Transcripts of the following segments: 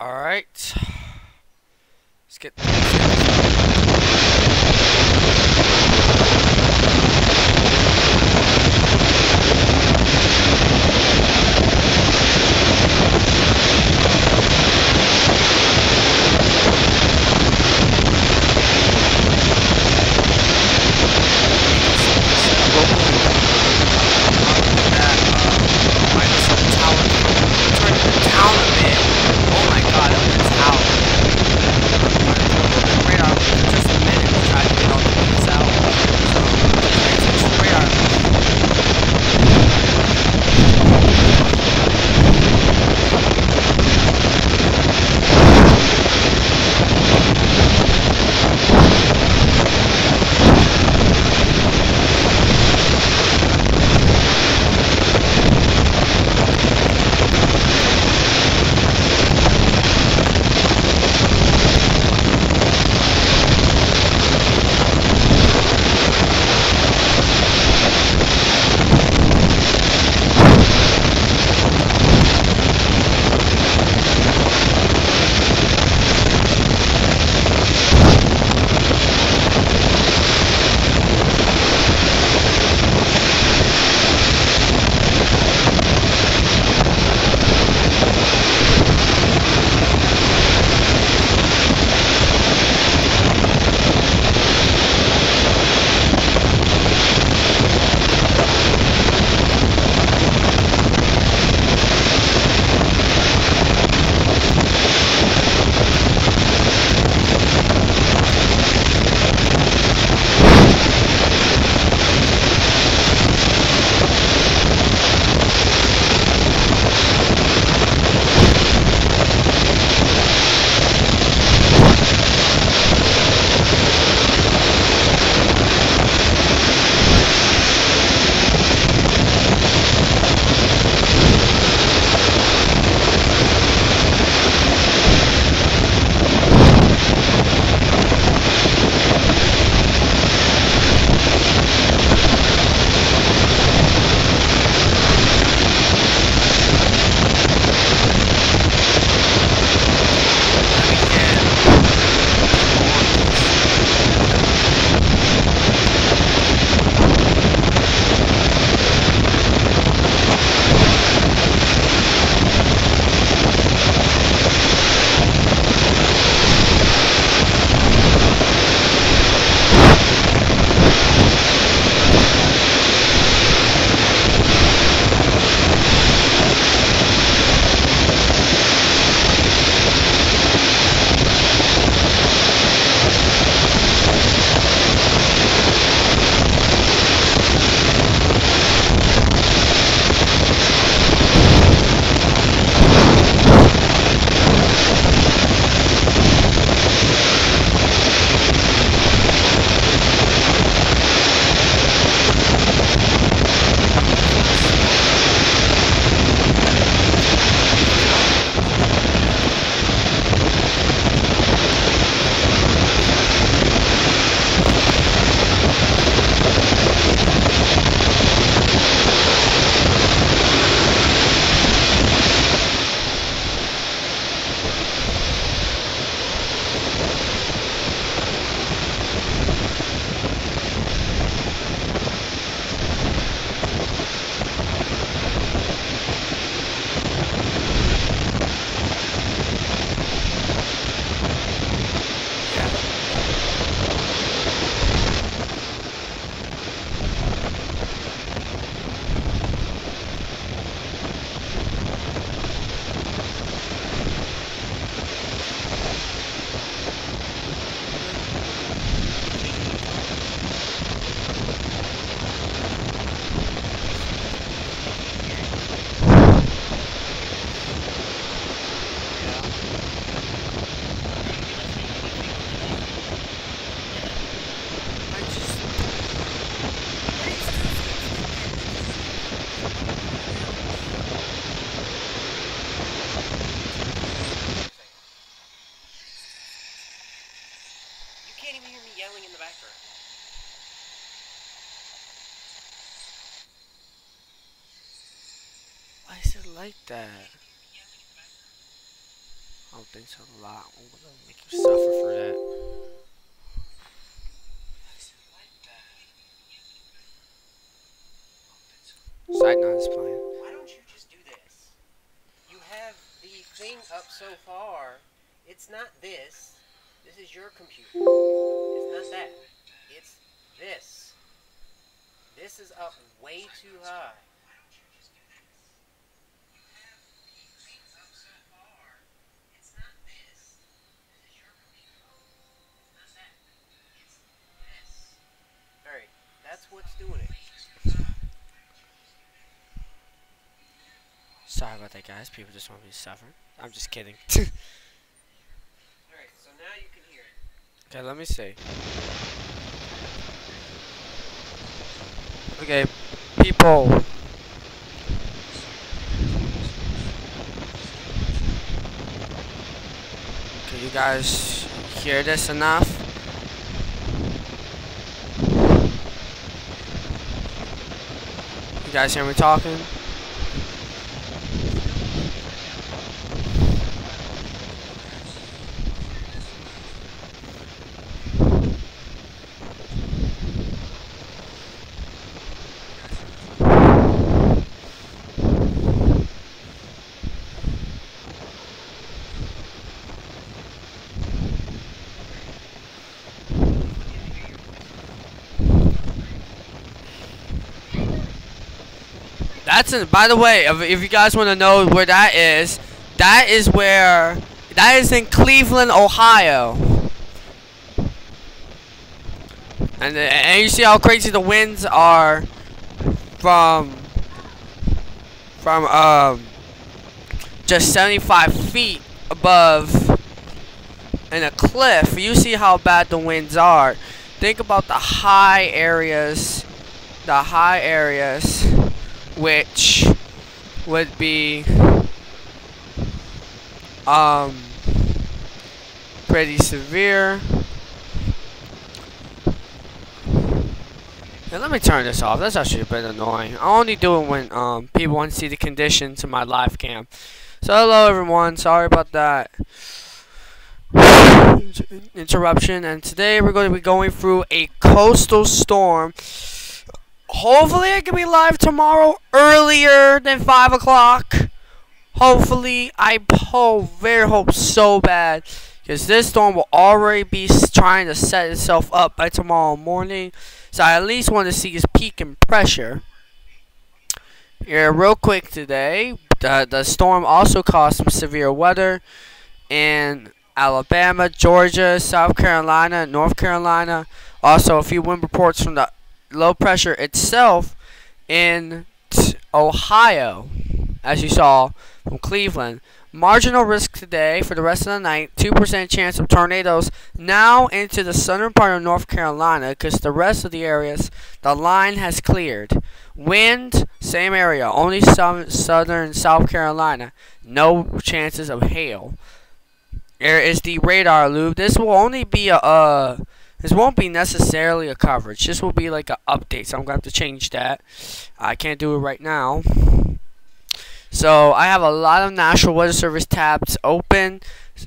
Alright. Let's get Why is it like that? I don't think so. A lot. I'm gonna make you suffer for that. Side nine is playing. Why don't you just do this? You have the thing up so far. It's not this. This is your computer. It's not that. It's this. This is up way too high. Alright, that's what's doing it. Sorry about that, guys. People just want me to suffer. I'm just kidding. Alright, so now you can hear it. Okay, let me see. Okay, people. Can you guys hear this enough? You guys hear me talking? That's in, by the way, if you guys want to know where that is in Cleveland, Ohio. And you see how crazy the winds are from just 75 feet above in a cliff. You see how bad the winds are. Think about the high areas, which would be pretty severe. And let me turn this off. That's actually a bit annoying. I only do it when people want to see the conditions in my live cam. So hello everyone, sorry about that interruption. And today we're going to be going through a coastal storm. Hopefully I can be live tomorrow earlier than 5 o'clock. Hopefully, I very hope so bad. Because this storm will already be trying to set itself up by tomorrow morning. So I at least want to see its peak in pressure. Here, real quick today. The storm also caused some severe weather in Alabama, Georgia, South Carolina, North Carolina. Also a few wind reports from the low pressure itself in Ohio, as you saw from Cleveland. Marginal risk today for the rest of the night. 2% chance of tornadoes now into the southern part of North Carolina, because the rest of the areas, the line has cleared. Wind, same area, only southern South Carolina. No chances of hail. There is the radar loop. This will only be a this won't be necessarily a coverage. This will be like an update, so I'm going to have to change that. I can't do it right now. So I have a lot of National Weather Service tabs open,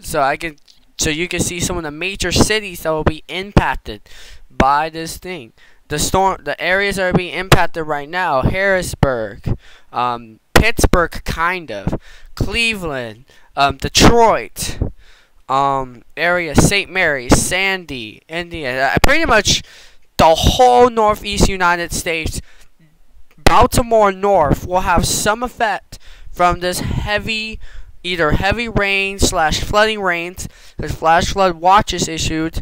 so you can see some of the major cities that will be impacted by this thing. The areas that are being impacted right now: Harrisburg, Pittsburgh, kind of, Cleveland, Detroit. Area, St. Mary's, Sandy, Indiana, pretty much the whole Northeast United States. Baltimore North will have some effect from this either heavy rain / flooding rains. There's flash flood watches issued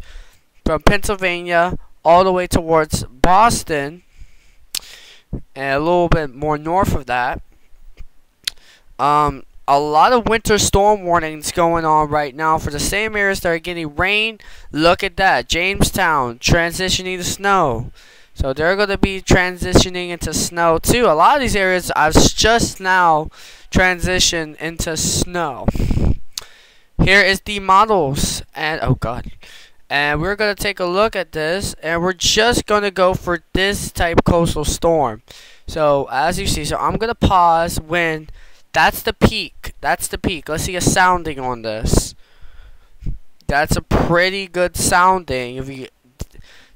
from Pennsylvania all the way towards Boston and a little bit more north of that. A lot of winter storm warnings going on right now for the same areas that are getting rain. Look at that. Jamestown transitioning to snow. So they're going to be transitioning into snow too. A lot of these areas I've just now transitioned into snow. Here is the models. And oh god. And we're going to take a look at this. And we're just going to go for this type coastal storm. So as you see, so I'm going to pause when That's the peak. That's the peak. Let's see a sounding on this. That's a pretty good sounding. If you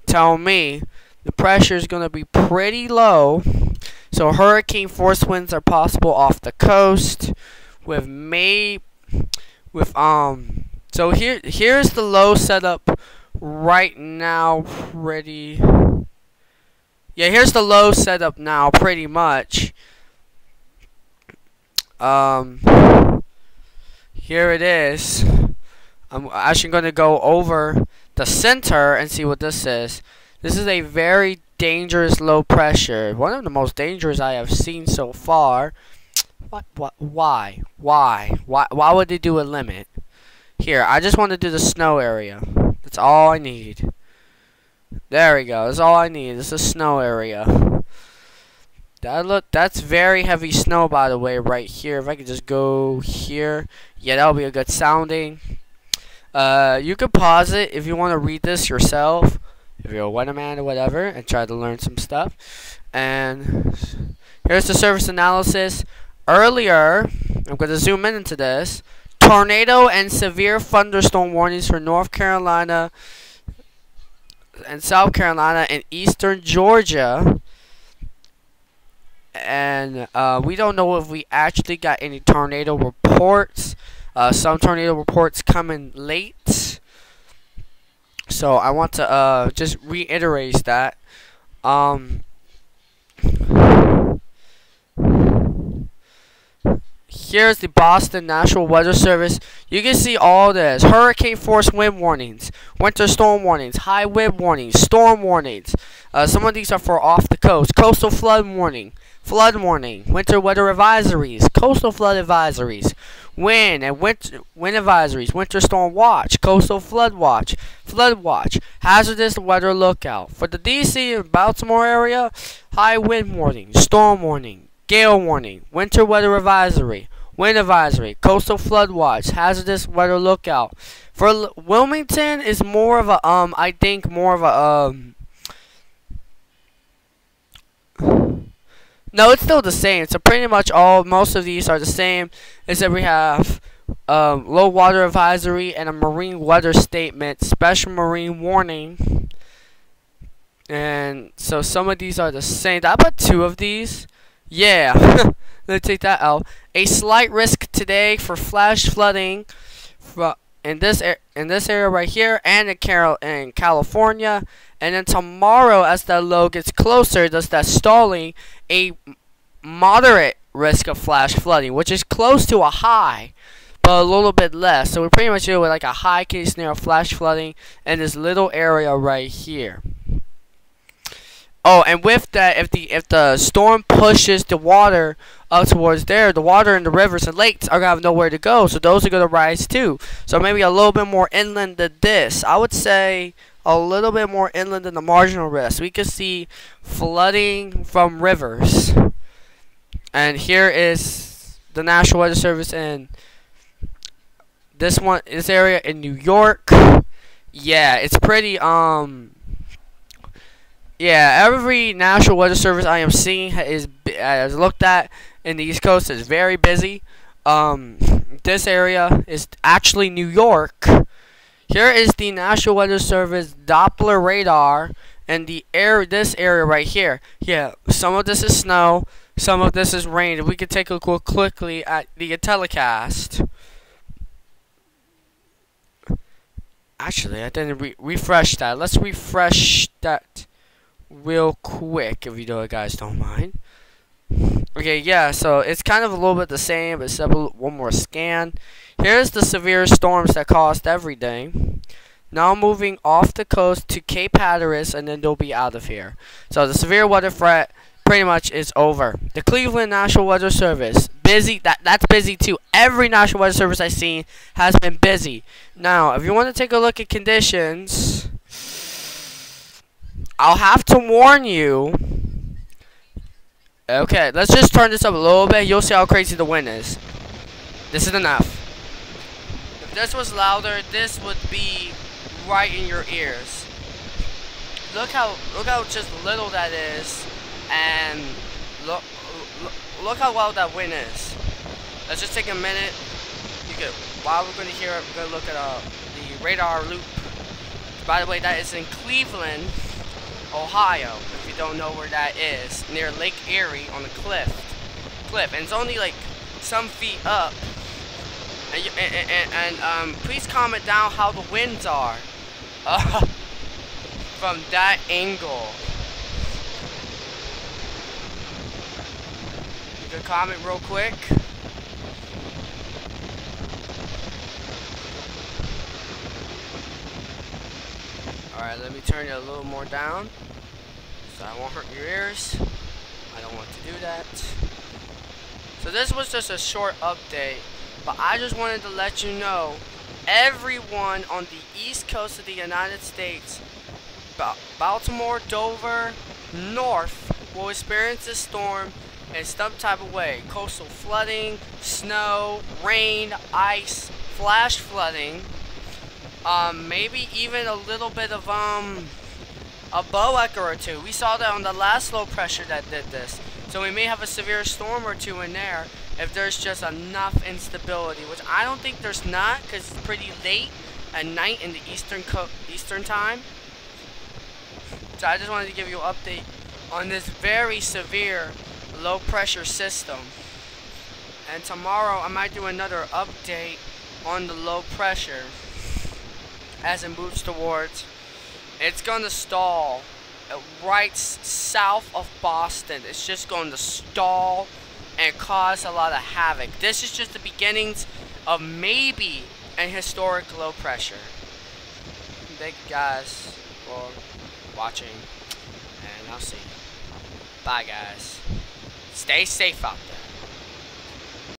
tell me, the pressure is going to be pretty low. So hurricane force winds are possible off the coast with so here's the low setup right now. Here's the low setup now pretty much. Here it is. I'm actually going to go over the center and see what this is. This is a very dangerous low pressure. One of the most dangerous I have seen so far. Why would they do a limit? Here, I just want to do the snow area. That's all I need. There we go. That's all I need. It's a snow area. That's very heavy snow, by the way, right here. If I could just go here. Yeah, that'll be a good sounding. You can pause it if you want to read this yourself. If you're a weatherman or whatever, and try to learn some stuff. And here's the surface analysis. Earlier, I'm going to zoom in into this. Tornado and severe thunderstorm warnings for North Carolina and South Carolina and eastern Georgia. And we don't know if we actually got any tornado reports. Some tornado reports coming late. So I want to just reiterate that. Here's the Boston National Weather Service. You can see all this. Hurricane force wind warnings, winter storm warnings, high wind warnings, storm warnings. Some of these are for off the coast. Coastal flood warning, winter weather advisories, coastal flood advisories, wind advisories, winter storm watch, coastal flood watch, hazardous weather lookout. For the DC and Baltimore area, high wind warning, storm warning, gale warning, winter weather advisory, wind advisory, coastal flood watch, hazardous weather lookout. For Wilmington is more of a I think more of a no, it's still the same. So pretty much most of these are the same, except we have low water advisory and a marine weather statement, special marine warning. And so some of these are the same. I put 2 of these. Yeah, let's take that out. A slight risk today for flash flooding in this area right here and in California. And then tomorrow, as that low gets closer, does that stalling, a moderate risk of flash flooding, which is close to a high, but a little bit less. So we pretty much deal with like a high case scenario of flash flooding in this little area right here. Oh, and with that, if the storm pushes the water up towards there, the water in the rivers and lakes are gonna have nowhere to go, so those are gonna rise too. So maybe a little bit more inland than this. I would say a little bit more inland than the marginal risk. We could see flooding from rivers. And here is the National Weather Service in this area in New York. Yeah, it's pretty yeah, every National Weather Service I am seeing has looked at in the East Coast is very busy. This area is actually New York. Here is the National Weather Service Doppler radar and this area right here. Yeah, some of this is snow, some of this is rain. If we could take a look quickly at the telecast. Actually, I didn't refresh that. Let's refresh that real quick, if you guys don't mind. Okay, yeah, so it's kind of a little bit the same, except one more scan. Here's the severe storms that caused everything. Now moving off the coast to Cape Hatteras, and then they'll be out of here. So the severe weather threat pretty much is over. The Cleveland National Weather Service, busy. That's busy too. Every National Weather Service I've seen has been busy. Now, if you want to take a look at conditions, I'll have to warn you. Okay, let's just turn this up a little bit. You'll see how crazy the wind is. This is enough. If this was louder, this would be right in your ears. Look how just little that is, and look how loud that wind is. let's just take a minute. While we're gonna hear it, we're gonna look at the radar loop. By the way, that is in Cleveland, Ohio. If you don't know where that is, near Lake Erie on the cliff, and it's only like some feet up. And please comment down how the winds are from that angle. You can comment real quick. Alright, let me turn it a little more down so I won't hurt your ears. I don't want to do that. So this was just a short update, but I just wanted to let you know everyone on the east coast of the United States, Baltimore, Dover, north, will experience this storm in some type of way. Coastal flooding, snow, rain, ice, flash flooding, maybe even a little bit of a bow echo or two. We saw that on the last low pressure that did this. So we may have a severe storm or two in there if there's just enough instability, which I don't think there's not, because it's pretty late at night in the Eastern time. So I just wanted to give you an update on this very severe low pressure system. And tomorrow I might do another update on the low pressure as it moves towards. It's going to stall right south of Boston. It's just going to stall and cause a lot of havoc. This is just the beginnings of maybe an historic low pressure. Thank you guys for watching, and I'll see you. Bye guys. Stay safe out there.